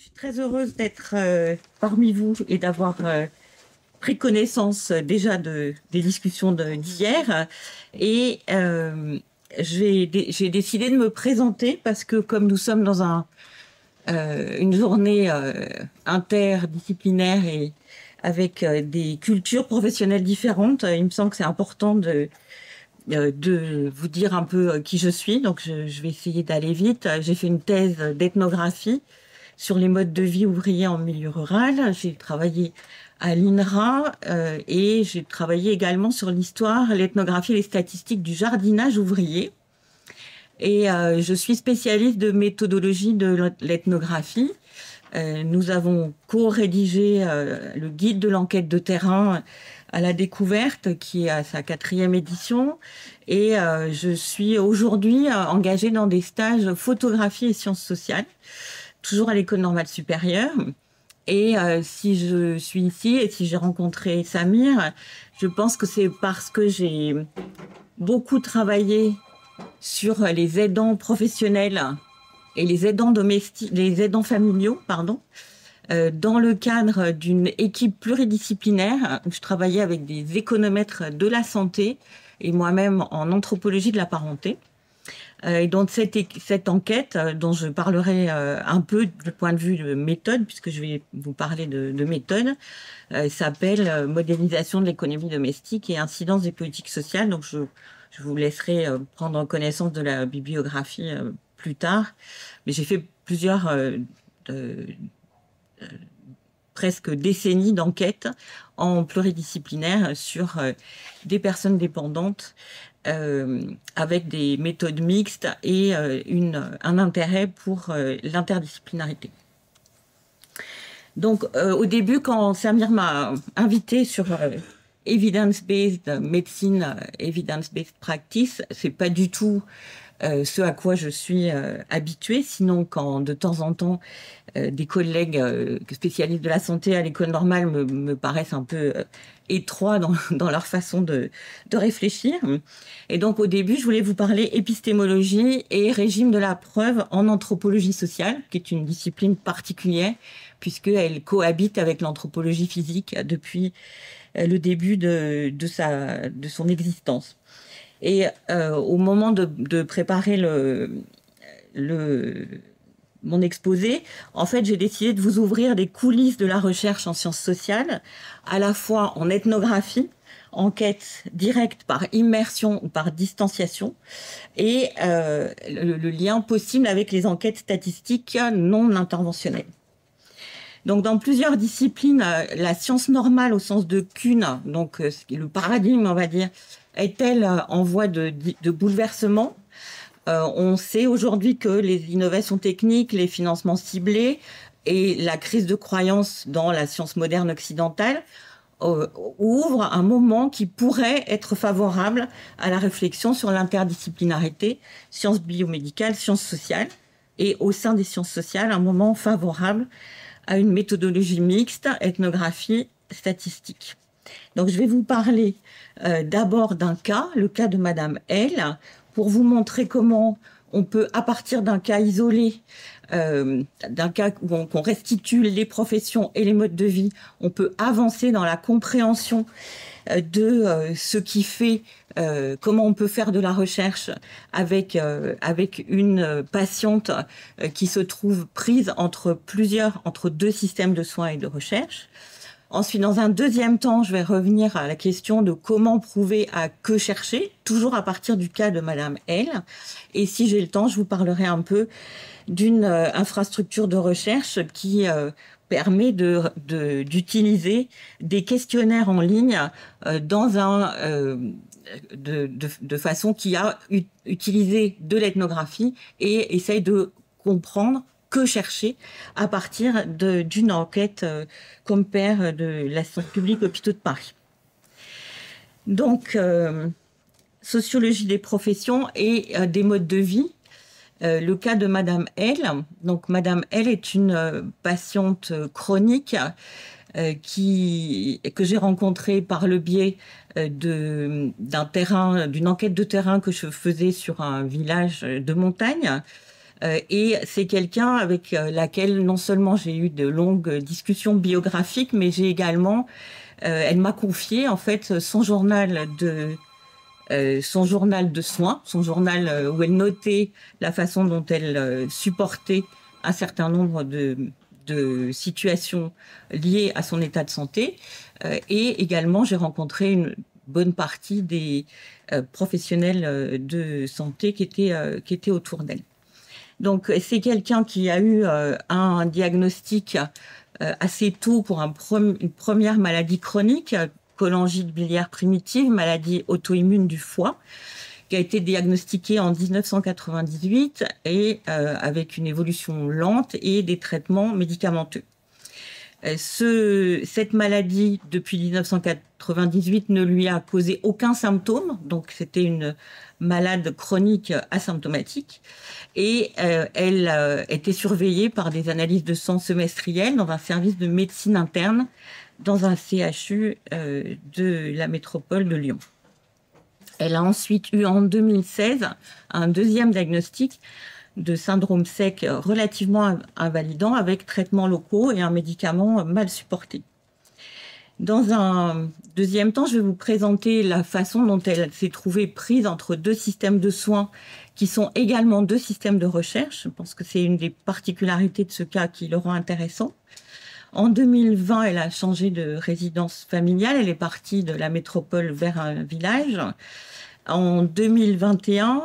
Je suis très heureuse d'être parmi vous et d'avoir pris connaissance déjà des discussions d'hier. Et j'ai décidé de me présenter parce que comme nous sommes dans une journée interdisciplinaire et avec des cultures professionnelles différentes, il me semble que c'est important de vous dire un peu qui je suis. Donc, je vais essayer d'aller vite. J'ai fait une thèse d'ethnographie sur les modes de vie ouvriers en milieu rural. J'ai travaillé à l'INRA et j'ai travaillé également sur l'histoire, l'ethnographie et les statistiques du jardinage ouvrier. Et je suis spécialiste de méthodologie de l'ethnographie. Nous avons co-rédigé le guide de l'enquête de terrain à la découverte, qui est à sa 4e édition. Et je suis aujourd'hui engagée dans des stages photographie et sciences sociales, toujours à l'École normale supérieure. Et si je suis ici et si j'ai rencontré Samir, je pense que c'est parce que j'ai beaucoup travaillé sur les aidants professionnels et les aidants domestiques, les aidants familiaux, pardon, dans le cadre d'une équipe pluridisciplinaire. Je travaillais avec des économètres de la santé et moi-même en anthropologie de la parenté. Et donc cette enquête, dont je parlerai un peu du point de vue de méthode, puisque je vais vous parler de méthode, s'appelle Modélisation de l'économie domestique et incidence des politiques sociales. Donc je vous laisserai prendre connaissance de la bibliographie plus tard. Mais j'ai fait plusieurs presque décennies d'enquête en pluridisciplinaire sur des personnes dépendantes avec des méthodes mixtes et un intérêt pour l'interdisciplinarité. Donc au début, quand Samir m'a invité sur evidence-based medicine, evidence-based practice, c'est pas du tout ce à quoi je suis habituée, sinon quand de temps en temps des collègues spécialistes de la santé à l'école normale me paraissent un peu étroits dans leur façon de réfléchir. Et donc au début, je voulais vous parler épistémologie et régime de la preuve en anthropologie sociale, qui est une discipline particulière, puisqu'elle cohabite avec l'anthropologie physique depuis le début de son existence. Et au moment de préparer mon exposé, en fait, j'ai décidé de vous ouvrir des coulisses de la recherche en sciences sociales, à la fois en ethnographie, enquête directe par immersion ou par distanciation, et le lien possible avec les enquêtes statistiques non interventionnelles. Donc, dans plusieurs disciplines, la science normale au sens de Kuhn, donc le paradigme, on va dire, est-elle en voie de bouleversement? On sait aujourd'hui que les innovations techniques, les financements ciblés et la crise de croyance dans la science moderne occidentale ouvrent un moment qui pourrait être favorable à la réflexion sur l'interdisciplinarité, sciences biomédicales, sciences sociales, et au sein des sciences sociales, un moment favorable à une méthodologie mixte, ethnographie, statistique. Donc je vais vous parler d'abord d'un cas, le cas de Madame L, pour vous montrer comment on peut, à partir d'un cas isolé, d'un cas où on restitue les professions et les modes de vie, on peut avancer dans la compréhension de ce qui fait, comment on peut faire de la recherche avec une patiente qui se trouve prise entre deux systèmes de soins et de recherche. Ensuite, dans un deuxième temps, je vais revenir à la question de comment prouver à que chercher, toujours à partir du cas de Madame L. Et si j'ai le temps, je vous parlerai un peu d'une infrastructure de recherche qui permet d'utiliser des questionnaires en ligne de façon qui a utilisé de l'ethnographie et essaye de comprendre que chercher à partir d'une enquête compare de la santé publique Hôpitaux de Paris. Donc, sociologie des professions et des modes de vie. Le cas de Madame L. Donc, Madame L est une patiente chronique que j'ai rencontrée par le biais d'une enquête de terrain que je faisais sur un village de montagne. Et c'est quelqu'un avec laquelle non seulement j'ai eu de longues discussions biographiques, mais j'ai également, elle m'a confié en fait son journal de soins, son journal où elle notait la façon dont elle supportait un certain nombre de situations liées à son état de santé. Et également, j'ai rencontré une bonne partie des professionnels de santé qui étaient autour d'elle. Donc, c'est quelqu'un qui a eu un diagnostic assez tôt pour une première maladie chronique, cholangite biliaire primitive, maladie auto-immune du foie, qui a été diagnostiquée en 1998 et avec une évolution lente et des traitements médicamenteux. Cette maladie, depuis 1998, ne lui a causé aucun symptôme, donc c'était une malade chronique asymptomatique, et elle était surveillée par des analyses de sang semestrielles dans un service de médecine interne dans un CHU de la métropole de Lyon. Elle a ensuite eu en 2016 un deuxième diagnostic de syndrome sec relativement invalidant avec traitements locaux et un médicament mal supporté. Dans un deuxième temps, je vais vous présenter la façon dont elle s'est trouvée prise entre deux systèmes de soins qui sont également deux systèmes de recherche. Je pense que c'est une des particularités de ce cas qui le rend intéressant. En 2020, elle a changé de résidence familiale. Elle est partie de la métropole vers un village. En 2021,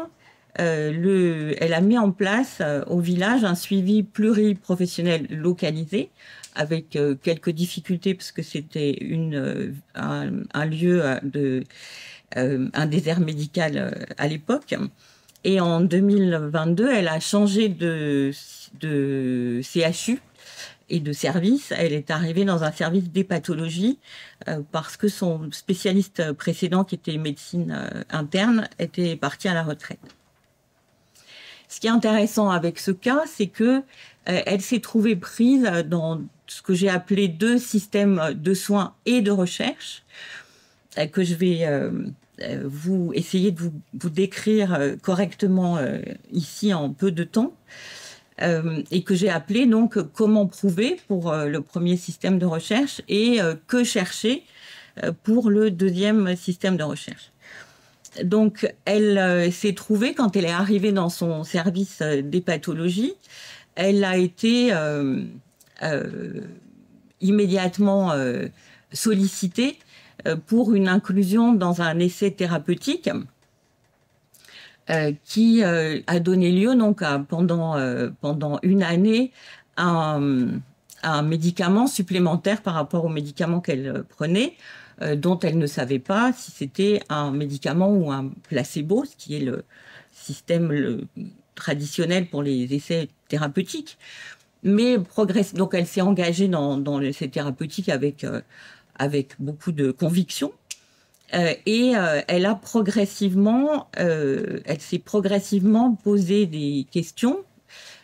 elle a mis en place au village un suivi pluriprofessionnel localisé avec quelques difficultés parce que c'était un lieu un désert médical à l'époque. Et en 2022, elle a changé de CHU et de service. Elle est arrivée dans un service d'hépatologie parce que son spécialiste précédent, qui était médecine interne, était parti à la retraite. Ce qui est intéressant avec ce cas, c'est que elle s'est trouvée prise dans ce que j'ai appelé deux systèmes de soins et de recherche, que je vais essayer de vous décrire correctement ici en peu de temps, et que j'ai appelé donc comment prouver pour le premier système de recherche et que chercher pour le deuxième système de recherche. Donc, elle s'est trouvée, quand elle est arrivée dans son service d'hépatologie, elle a été immédiatement sollicitée pour une inclusion dans un essai thérapeutique qui a donné lieu donc pendant une année à un médicament supplémentaire par rapport au médicament qu'elle prenait, dont elle ne savait pas si c'était un médicament ou un placebo, ce qui est le système traditionnel pour les essais thérapeutiques. Mais donc elle s'est engagée dans l'essai thérapeutique avec beaucoup de conviction. Et elle s'est progressivement posé des questions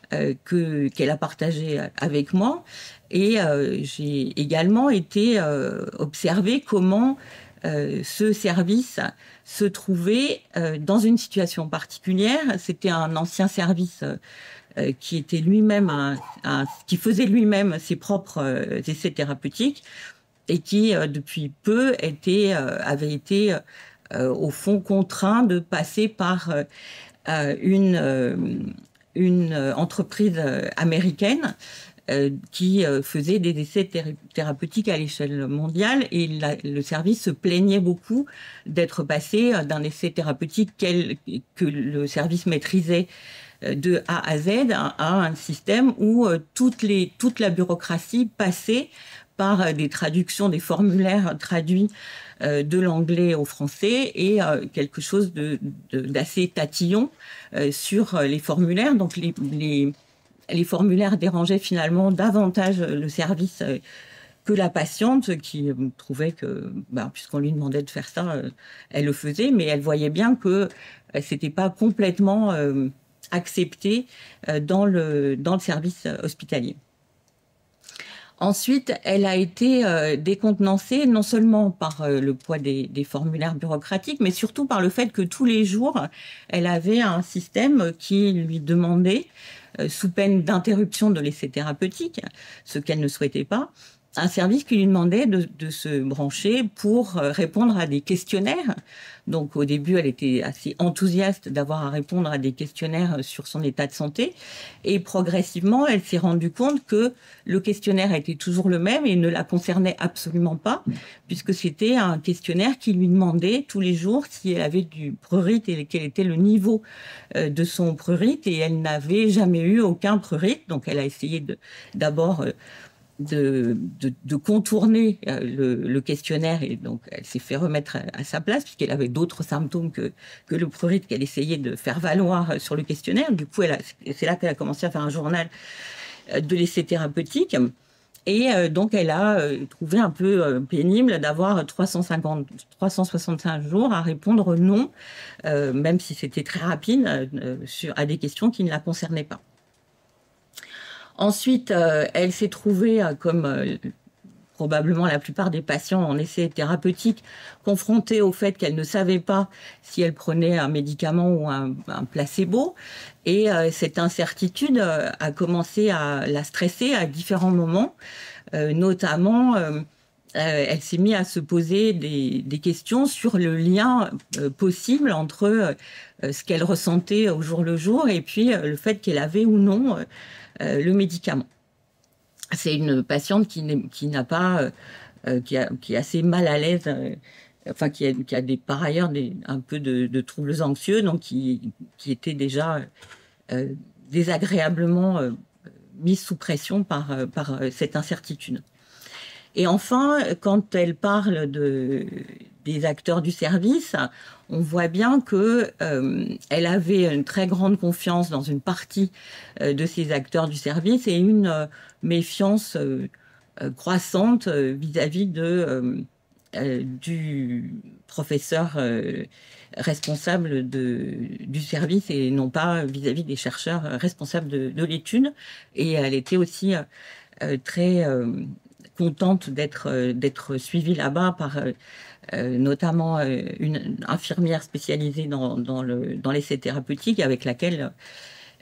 qu'elle a partagées avec moi. Et j'ai également été observer comment ce service se trouvait dans une situation particulière. C'était un ancien service qui était lui-même qui faisait lui-même ses propres essais thérapeutiques et qui depuis peu avait été au fond contraint de passer par une entreprise américaine qui faisait des essais thérapeutiques à l'échelle mondiale, et le service se plaignait beaucoup d'être passé d'un essai thérapeutique que le service maîtrisait de A à Z à un système où toute la bureaucratie passait par des traductions, des formulaires traduits de l'anglais au français et quelque chose d'assez tatillon sur les formulaires. Donc les formulaires dérangeaient finalement davantage le service que la patiente, qui trouvait que, puisqu'on lui demandait de faire ça, elle le faisait, mais elle voyait bien que c'était pas complètement accepté dans le service hospitalier. Ensuite, elle a été décontenancée non seulement par le poids des formulaires bureaucratiques, mais surtout par le fait que tous les jours, elle avait un système qui lui demandait sous peine d'interruption de l'essai thérapeutique, ce qu'elle ne souhaitait pas, un service qui lui demandait de se brancher pour répondre à des questionnaires. Donc au début, elle était assez enthousiaste d'avoir à répondre à des questionnaires sur son état de santé. Et progressivement, elle s'est rendue compte que le questionnaire était toujours le même et ne la concernait absolument pas, puisque c'était un questionnaire qui lui demandait tous les jours si elle avait du prurite et quel était le niveau de son prurite. Et elle n'avait jamais eu aucun prurite. Donc elle a essayé d'abord de contourner le questionnaire, et donc elle s'est fait remettre à sa place puisqu'elle avait d'autres symptômes que le prurite qu'elle essayait de faire valoir sur le questionnaire. Du coup, c'est là qu'elle a commencé à faire un journal de l'essai thérapeutique. Et donc, elle a trouvé un peu pénible d'avoir 365 jours à répondre non, même si c'était très rapide, à des questions qui ne la concernaient pas. Ensuite, elle s'est trouvée, comme probablement la plupart des patients en essai thérapeutique, confrontée au fait qu'elle ne savait pas si elle prenait un médicament ou un placebo. Et cette incertitude a commencé à la stresser à différents moments. Notamment, elle s'est mise à se poser des questions sur le lien possible entre ce qu'elle ressentait au jour le jour et puis le fait qu'elle avait ou non le médicament. C'est une patiente qui n'a pas, qui est assez mal à l'aise, enfin qui a par ailleurs un peu de troubles anxieux, donc qui était déjà désagréablement mise sous pression par cette incertitude. Et enfin, quand elle parle des acteurs du service, on voit bien que elle avait une très grande confiance dans une partie de ces acteurs du service et une méfiance croissante vis-à-vis du professeur responsable du service et non pas vis-à-vis des chercheurs responsables de l'étude. Et elle était aussi très contente d'être suivie là-bas par notamment une infirmière spécialisée dans l'essai thérapeutique avec laquelle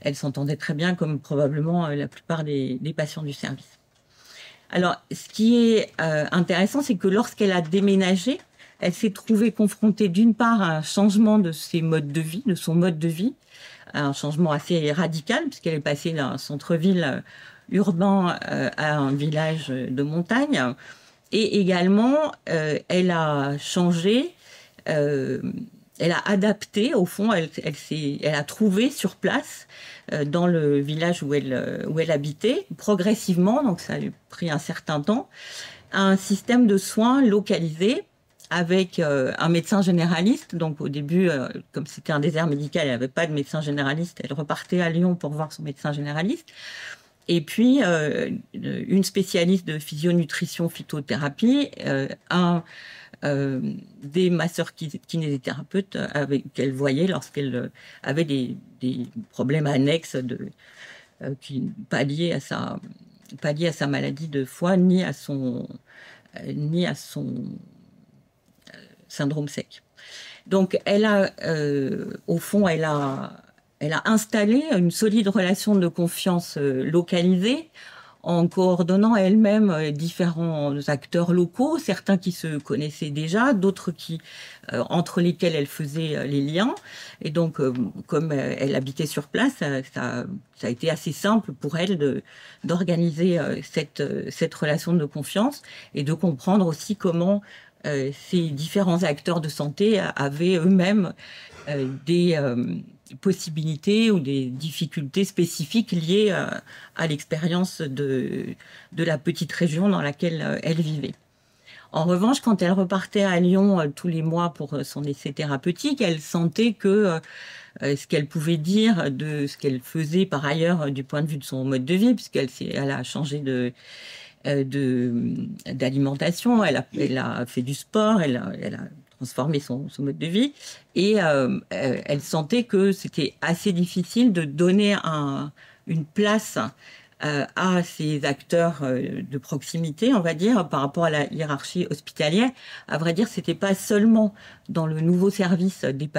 elle s'entendait très bien, comme probablement la plupart des patients du service. Alors, ce qui est intéressant, c'est que lorsqu'elle a déménagé, elle s'est trouvée confrontée d'une part à un changement de son mode de vie, un changement assez radical, puisqu'elle est passée d'un centre-ville urbain à un village de montagne. Et également, elle a changé, elle a adapté, au fond, elle a trouvé sur place, dans le village où elle habitait, progressivement, donc ça a pris un certain temps, un système de soins localisé avec un médecin généraliste. Donc au début, comme c'était un désert médical, elle n'avait pas de médecin généraliste, elle repartait à Lyon pour voir son médecin généraliste. Et puis, une spécialiste de physionutrition phytothérapie, des masseurs kinésithérapeutes qu'elle voyait lorsqu'elle avait des problèmes annexes pas liés à sa maladie de foie ni à son syndrome sec. Donc, au fond, elle a installé une solide relation de confiance localisée en coordonnant elle-même différents acteurs locaux, certains qui se connaissaient déjà, d'autres entre lesquels elle faisait les liens. Et donc, comme elle habitait sur place, ça a été assez simple pour elle d'organiser cette relation de confiance et de comprendre aussi comment ces différents acteurs de santé avaient eux-mêmes des possibilités ou des difficultés spécifiques liées à l'expérience de la petite région dans laquelle elle vivait. En revanche, quand elle repartait à Lyon tous les mois pour son essai thérapeutique, elle sentait que ce qu'elle pouvait dire de ce qu'elle faisait par ailleurs du point de vue de son mode de vie, puisqu'elle a changé d'alimentation, elle a fait du sport, elle a transformé son mode de vie, et elle sentait que c'était assez difficile de donner une place à ces acteurs de proximité, on va dire, par rapport à la hiérarchie hospitalière. À vrai dire, c'était pas seulement dans le nouveau service des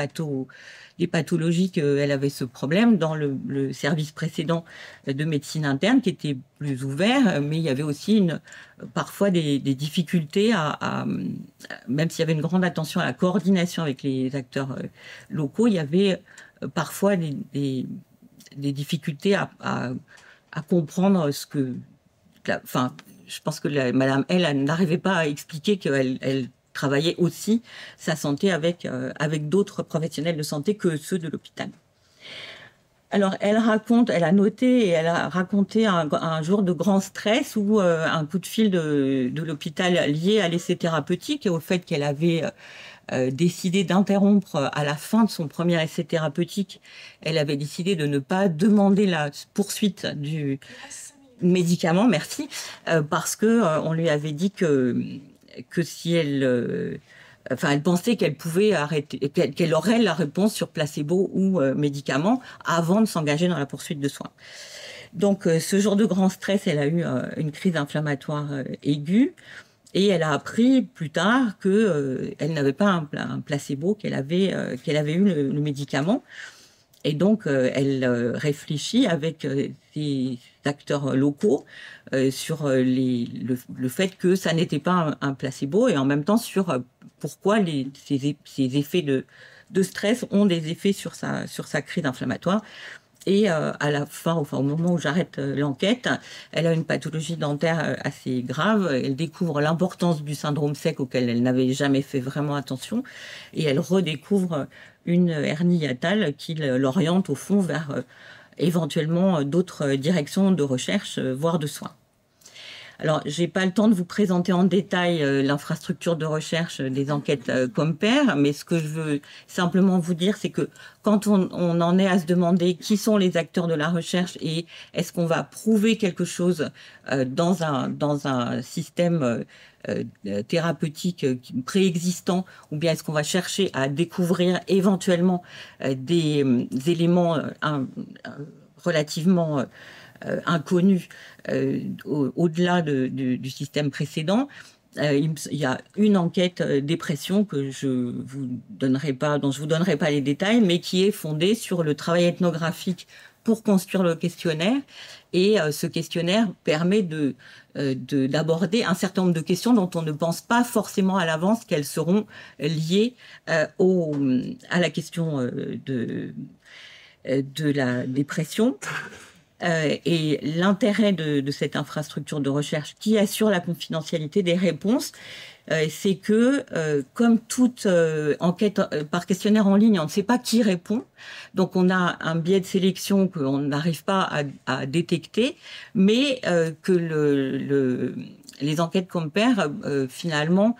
pathologies qu'elle avait ce problème. Dans le service précédent de médecine interne, qui était plus ouvert, mais il y avait aussi parfois des difficultés même s'il y avait une grande attention à la coordination avec les acteurs locaux, il y avait parfois des difficultés à comprendre enfin, je pense que Madame elle n'arrivait pas à expliquer qu'elle travaillait aussi sa santé avec d'autres professionnels de santé que ceux de l'hôpital. Alors, elle a noté et elle a raconté un jour de grand stress ou un coup de fil de l'hôpital lié à l'essai thérapeutique et au fait qu'elle avait décidé d'interrompre à la fin de son premier essai thérapeutique. Elle avait décidé de ne pas demander la poursuite du médicament, merci, parce que on lui avait dit que si elle elle pensait qu'elle pouvait arrêter, qu'elle aurait la réponse sur placebo ou médicament avant de s'engager dans la poursuite de soins. Donc, ce jour de grand stress, elle a eu une crise inflammatoire aiguë et elle a appris plus tard que elle n'avait pas un placebo, qu'elle avait eu le médicament. Et donc, elle réfléchit avec des acteurs locaux sur le fait que ça n'était pas un placebo et en même temps sur pourquoi ces effets de stress ont des effets sur sa crise inflammatoire. Et à la fin, au moment où j'arrête l'enquête, elle a une pathologie dentaire assez grave. Elle découvre l'importance du syndrome sec auquel elle n'avait jamais fait vraiment attention. Et elle redécouvre une hernie hiatale qui l'oriente au fond vers éventuellement d'autres directions de recherche, voire de soins. Alors, j'ai pas le temps de vous présenter en détail l'infrastructure de recherche des enquêtes Compare, mais ce que je veux simplement vous dire, c'est que quand on en est à se demander qui sont les acteurs de la recherche et est-ce qu'on va prouver quelque chose dans un système thérapeutique préexistant, ou bien est-ce qu'on va chercher à découvrir éventuellement des éléments relativement inconnus au-delà du système précédent. Il y a une enquête dépression dont je vous donnerai pas les détails, mais qui est fondée sur le travail ethnographique pour construire le questionnaire. Et ce questionnaire permet d'aborder un certain nombre de questions dont on ne pense pas forcément à l'avance qu'elles seront liées à la question de la dépression. Et l'intérêt de cette infrastructure de recherche qui assure la confidentialité des réponses, c'est que comme toute enquête par questionnaire en ligne, on ne sait pas qui répond. Donc on a un biais de sélection qu'on n'arrive pas à détecter, mais que les enquêtes Compare finalement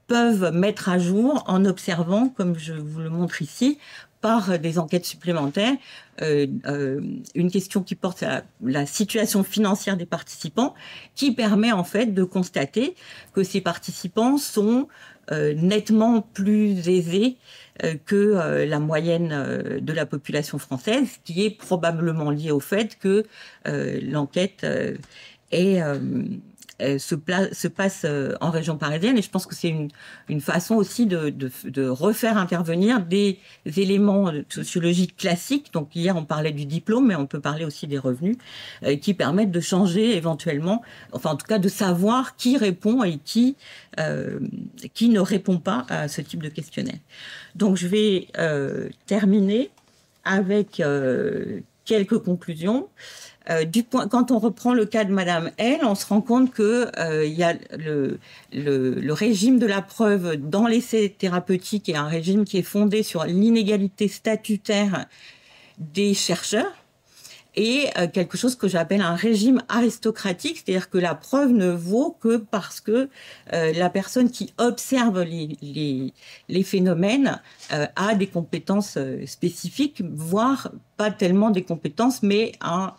peuvent mettre à jour en observant, comme je vous le montre ici, par des enquêtes supplémentaires, une question qui porte à la situation financière des participants, qui permet en fait de constater que ces participants sont nettement plus aisés que la moyenne de la population française, qui est probablement lié au fait que l'enquête se passe en région parisienne, et je pense que c'est une façon aussi de refaire intervenir des éléments sociologiques classiques. Donc hier on parlait du diplôme, mais on peut parler aussi des revenus, qui permettent de changer éventuellement, enfin en tout cas de savoir qui répond et qui ne répond pas à ce type de questionnaire. Donc je vais terminer avec quelques conclusions. Quand on reprend le cas de Madame L, on se rend compte que il y a le régime de la preuve dans l'essai thérapeutique est un régime qui est fondé sur l'inégalité statutaire des chercheurs et quelque chose que j'appelle un régime aristocratique, c'est-à-dire que la preuve ne vaut que parce que la personne qui observe les phénomènes a des compétences spécifiques, voire pas tellement des compétences, mais un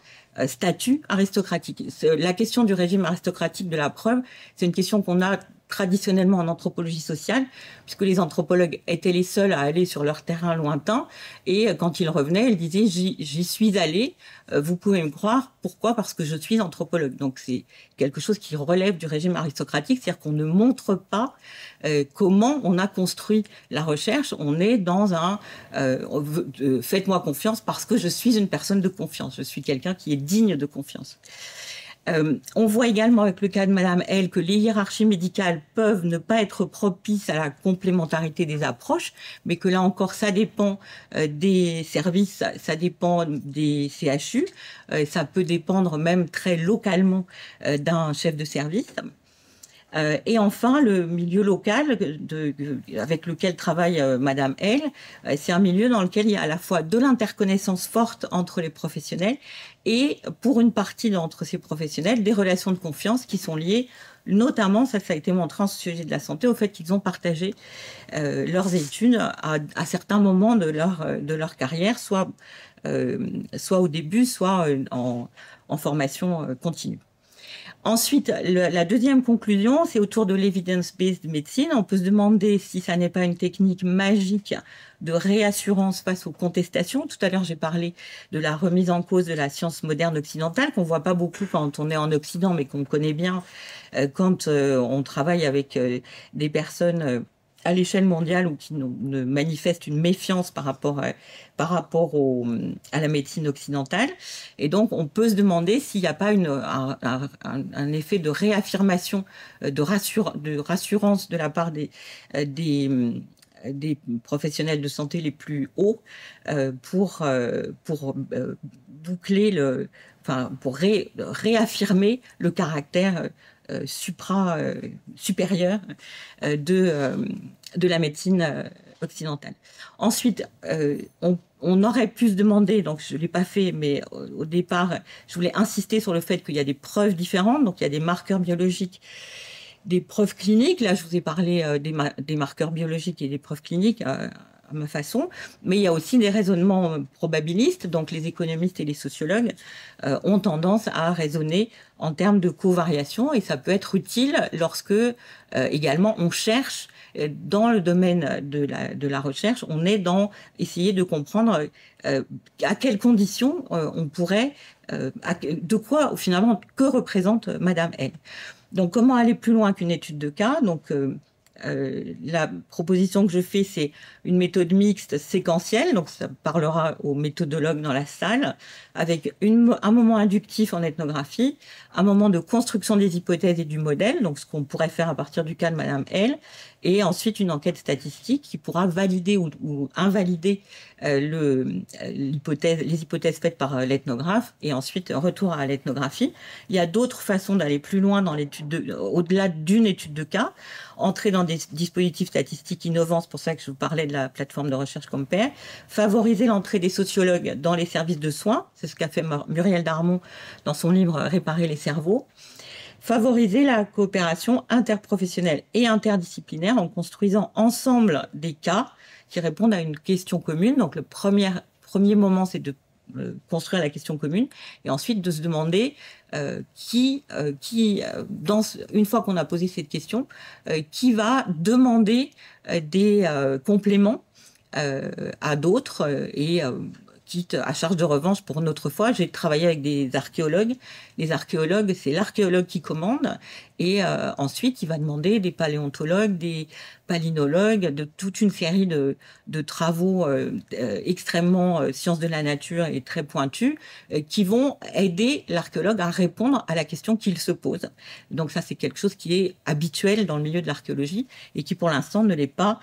statut aristocratique. La question du régime aristocratique de la preuve, c'est une question qu'on a traditionnellement en anthropologie sociale, puisque les anthropologues étaient les seuls à aller sur leur terrain lointain. Et quand ils revenaient, ils disaient j'y suis allé, vous pouvez me croire. Pourquoi? Parce que je suis anthropologue. Donc c'est quelque chose qui relève du régime aristocratique, c'est-à-dire qu'on ne montre pas comment on a construit la recherche. On est dans un faites-moi confiance parce que je suis une personne de confiance. Je suis quelqu'un qui est digne de confiance. On voit également avec le cas de Madame L que les hiérarchies médicales peuvent ne pas être propices à la complémentarité des approches, mais que là encore, ça dépend des services, ça dépend des CHU, ça peut dépendre même très localement d'un chef de service. Et enfin, le milieu local avec lequel travaille Madame L, c'est un milieu dans lequel il y a à la fois de l'interconnaissance forte entre les professionnels et, pour une partie d'entre ces professionnels, des relations de confiance qui sont liées notamment, ça a été montré en sociologie de la santé, au fait qu'ils ont partagé leurs études à certains moments de leur carrière, soit au début, soit en formation continue. Ensuite, la deuxième conclusion, c'est autour de l'evidence-based medicine. On peut se demander si ça n'est pas une technique magique de réassurance face aux contestations. Tout à l'heure, j'ai parlé de la remise en cause de la science moderne occidentale, qu'on voit pas beaucoup quand on est en Occident, mais qu'on connaît bien quand on travaille avec des personnes à l'échelle mondiale ou qui ne manifestent une méfiance par rapport à la médecine occidentale. Et donc, on peut se demander s'il n'y a pas un effet de réaffirmation, de rassurance de la part des professionnels de santé les plus hauts pour boucler pour réaffirmer le caractère supérieur de la médecine occidentale. Ensuite, on aurait pu se demander, donc je ne l'ai pas fait, mais au départ, je voulais insister sur le fait qu'il y a des preuves différentes, donc il y a des marqueurs biologiques, des preuves cliniques. Là, je vous ai parlé des marqueurs biologiques et des preuves cliniques à ma façon, mais il y a aussi des raisonnements probabilistes, donc les économistes et les sociologues ont tendance à raisonner en termes de covariation, et ça peut être utile lorsque également on cherche dans le domaine de la recherche, on est dans essayer de comprendre à quelles conditions on pourrait, de quoi finalement, que représente Madame L. Donc, comment aller plus loin qu'une étude de cas? Donc, la proposition que je fais, c'est une méthode mixte séquentielle, donc ça parlera aux méthodologues dans la salle, avec un moment inductif en ethnographie, un moment de construction des hypothèses et du modèle, donc ce qu'on pourrait faire à partir du cas de Madame L, et ensuite une enquête statistique qui pourra valider ou invalider les hypothèses faites par l'ethnographe, et ensuite retour à l'ethnographie. Il y a d'autres façons d'aller plus loin dans au-delà d'une étude de cas, entrer dans des dispositifs statistiques innovants, c'est pour ça que je vous parlais de la plateforme de recherche Compare, favoriser l'entrée des sociologues dans les services de soins, c'est ce qu'a fait Muriel Darmon dans son livre Réparer les cerveaux, favoriser la coopération interprofessionnelle et interdisciplinaire en construisant ensemble des cas qui répondent à une question commune. Donc le premier moment, c'est de construire la question commune, et ensuite de se demander une fois qu'on a posé cette question, qui va demander des compléments à d'autres et quitte à charge de revanche pour une autre fois. J'ai travaillé avec des archéologues. Les archéologues, c'est l'archéologue qui commande, et ensuite il va demander des paléontologues, des palynologues, de toute une série de travaux extrêmement sciences de la nature et très pointus qui vont aider l'archéologue à répondre à la question qu'il se pose. Donc ça, c'est quelque chose qui est habituel dans le milieu de l'archéologie et qui pour l'instant ne l'est pas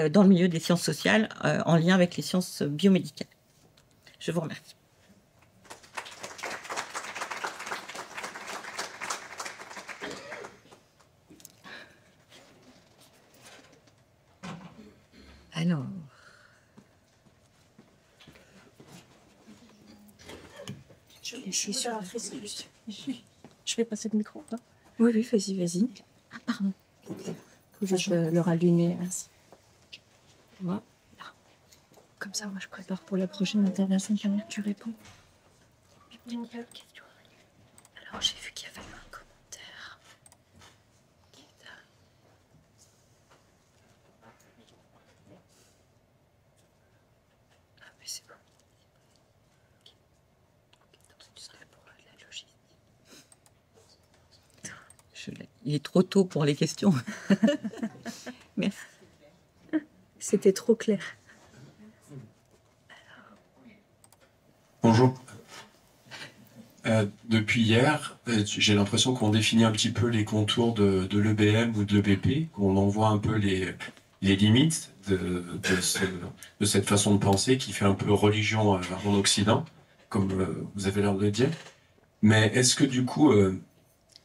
dans le milieu des sciences sociales en lien avec les sciences biomédicales. Je vous remercie. Alors. Je suis sur la Facebook. Je vais passer le micro. Hein. Oui, vas-y. Ah, pardon. Je vais le rallumer. Merci. Voilà. Comme ça, moi, je prépare pour la prochaine intervention. Tu réponds. Alors, j'ai vu qu'il y avait un commentaire. c'est bon. Il est trop tôt pour les questions. Merci. C'était trop clair. Bonjour. Depuis hier, j'ai l'impression qu'on définit un petit peu les contours de l'EBM ou de l'EBP, qu'on envoie un peu les limites de cette façon de penser qui fait un peu religion en Occident, comme vous avez l'air de le dire. Mais est-ce que du coup,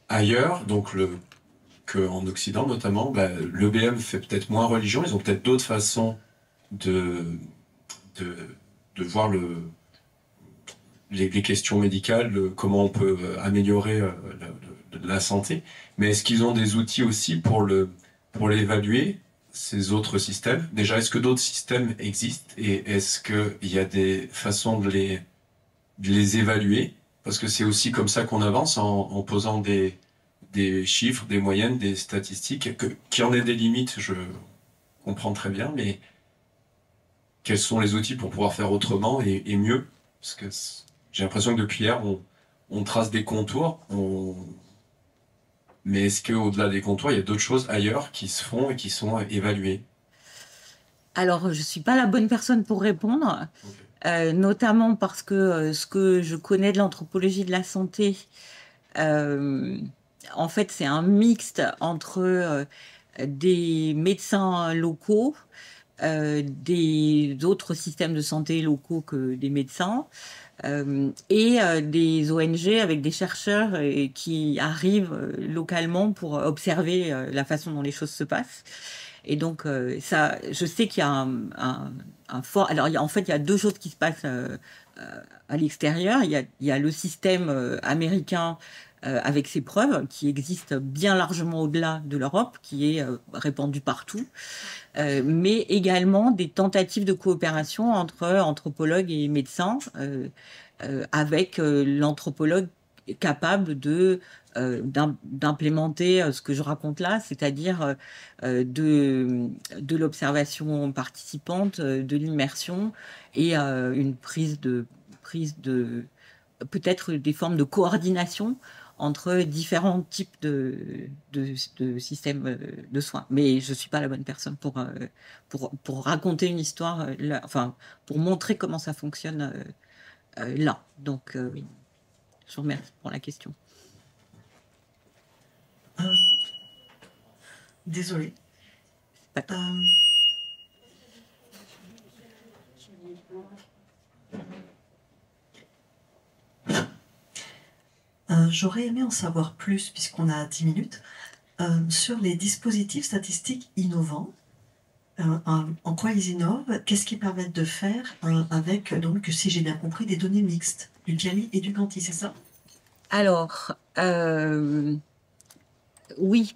ailleurs, donc qu'en Occident notamment, l'EBM fait peut-être moins religion, ils ont peut-être d'autres façons de voir les questions médicales, comment on peut améliorer la santé, mais est-ce qu'ils ont des outils aussi pour l'évaluer, ces autres systèmes? Déjà, est-ce que d'autres systèmes existent et est-ce qu'il y a des façons de les évaluer? Parce que c'est aussi comme ça qu'on avance, en posant des chiffres, des moyennes, des statistiques, qui en aient des limites, je comprends très bien, mais quels sont les outils pour pouvoir faire autrement et mieux? Parce que j'ai l'impression que depuis hier, on trace des contours, mais est-ce qu'au-delà des contours, il y a d'autres choses ailleurs qui se font et qui sont évaluées? Alors, je ne suis pas la bonne personne pour répondre, notamment parce que ce que je connais de l'anthropologie de la santé, en fait, c'est un mixte entre des médecins locaux, des autres systèmes de santé locaux que des médecins, et des ONG avec des chercheurs qui arrivent localement pour observer la façon dont les choses se passent. Et donc, ça, je sais qu'il y a un fort... Alors, en fait, il y a deux choses qui se passent à l'extérieur. Il y a le système américain avec ses preuves, qui existe bien largement au-delà de l'Europe, qui est répandu partout, mais également des tentatives de coopération entre anthropologues et médecins, avec l'anthropologue capable d'implémenter ce que je raconte là, c'est-à-dire de l'observation participante, de l'immersion et une prise de peut-être des formes de coordination entre différents types de systèmes de soins. Mais je ne suis pas la bonne personne pour raconter une histoire, enfin, pour montrer comment ça fonctionne là. Donc, oui, je vous remercie pour la question. Désolée. Pas grave. J'aurais aimé en savoir plus, puisqu'on a 10 minutes, sur les dispositifs statistiques innovants. En quoi ils innovent? Qu'est-ce qu'ils permettent de faire avec, donc, si j'ai bien compris, des données mixtes, du Jali et du Ganti, c'est ça? Alors, oui,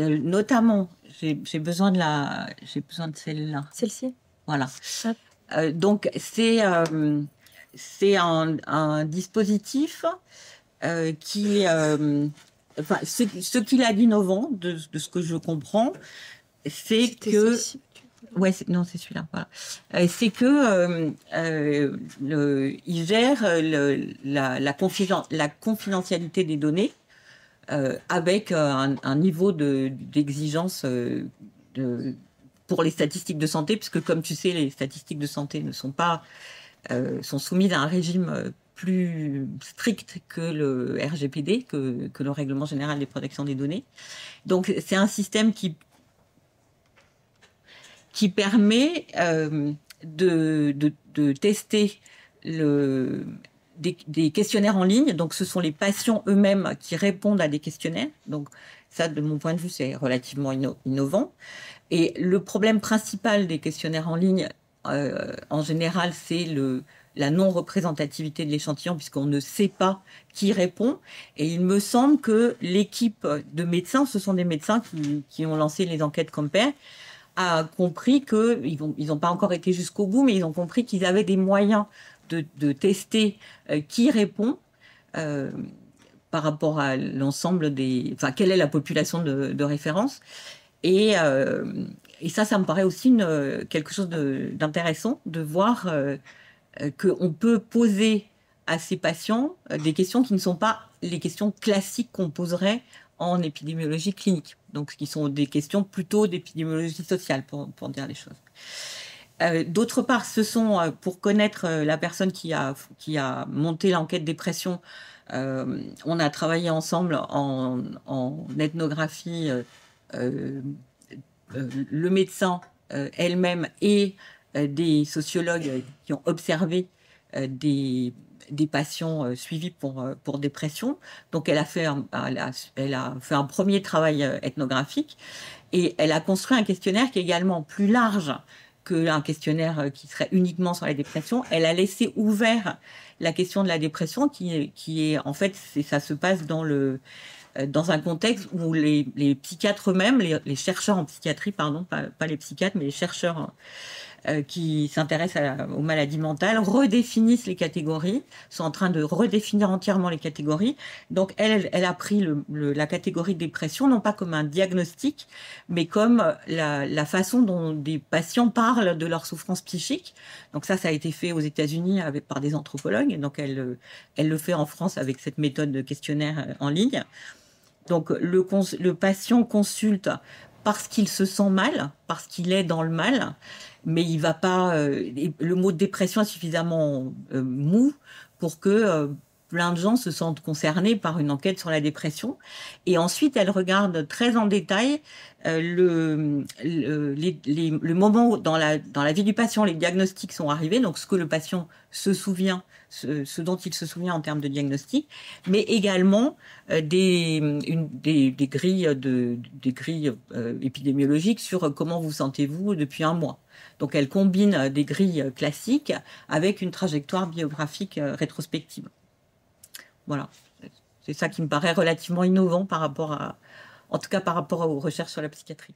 notamment, j'ai besoin de celle-là. Celle-ci? Voilà. Donc, c'est un dispositif qui, enfin, ce qu'il a d'innovant, de ce que je comprends, c'est que... Ouais, non, c'est celui-là. Voilà. C'est que il gère la confidentialité des données avec un niveau d'exigence pour les statistiques de santé, puisque comme tu sais, les statistiques de santé ne sont pas sont soumises à un régime plus strict que le RGPD, que le Règlement général des protections des données. Donc, c'est un système qui permet de tester des questionnaires en ligne. Donc, ce sont les patients eux-mêmes qui répondent à des questionnaires. Donc, ça, de mon point de vue, c'est relativement innovant. Et le problème principal des questionnaires en ligne, en général, c'est la non-représentativité de l'échantillon, puisqu'on ne sait pas qui répond. Et il me semble que l'équipe de médecins, ce sont des médecins qui ont lancé les enquêtes Compare, a compris ils n'ont pas encore été jusqu'au bout, mais ils ont compris qu'ils avaient des moyens de tester qui répond par rapport à l'ensemble enfin, quelle est la population de référence. Et et ça me paraît aussi quelque chose d'intéressant de voir qu'on peut poser à ces patients des questions qui ne sont pas les questions classiques qu'on poserait en épidémiologie clinique. Donc, qui sont des questions plutôt d'épidémiologie sociale, pour dire les choses. D'autre part, ce sont, pour connaître la personne qui a monté l'enquête dépression, on a travaillé ensemble en ethnographie, le médecin elle-même et des sociologues qui ont observé des patients suivis pour dépression. Donc, elle a fait un premier travail ethnographique et elle a construit un questionnaire qui est également plus large qu'un questionnaire qui serait uniquement sur la dépression. Elle a laissé ouvert la question de la dépression qui est en fait, ça se passe dans un contexte où les psychiatres eux-mêmes, les chercheurs en psychiatrie, pardon, pas les psychiatres, mais les chercheurs qui s'intéressent aux maladies mentales, redéfinissent les catégories, sont en train de redéfinir entièrement les catégories. Donc, elle a pris la catégorie de dépression, non pas comme un diagnostic, mais comme la façon dont des patients parlent de leur souffrance psychique. Donc ça a été fait aux États-Unis par des anthropologues. Donc, elle le fait en France avec cette méthode de questionnaire en ligne. Donc, le patient consulte parce qu'il se sent mal, parce qu'il est dans le mal, mais il va pas. Le mot dépression est suffisamment mou pour que plein de gens se sentent concernés par une enquête sur la dépression. Et ensuite, elle regarde très en détail le moment où dans la vie du patient, les diagnostics sont arrivés, donc ce que le patient se souvient, ce dont il se souvient en termes de diagnostic, mais également des grilles épidémiologiques sur comment vous sentez-vous depuis un mois. Donc, elle combine des grilles classiques avec une trajectoire biographique rétrospective. Voilà. C'est ça qui me paraît relativement innovant en tout cas par rapport aux recherches sur la psychiatrie.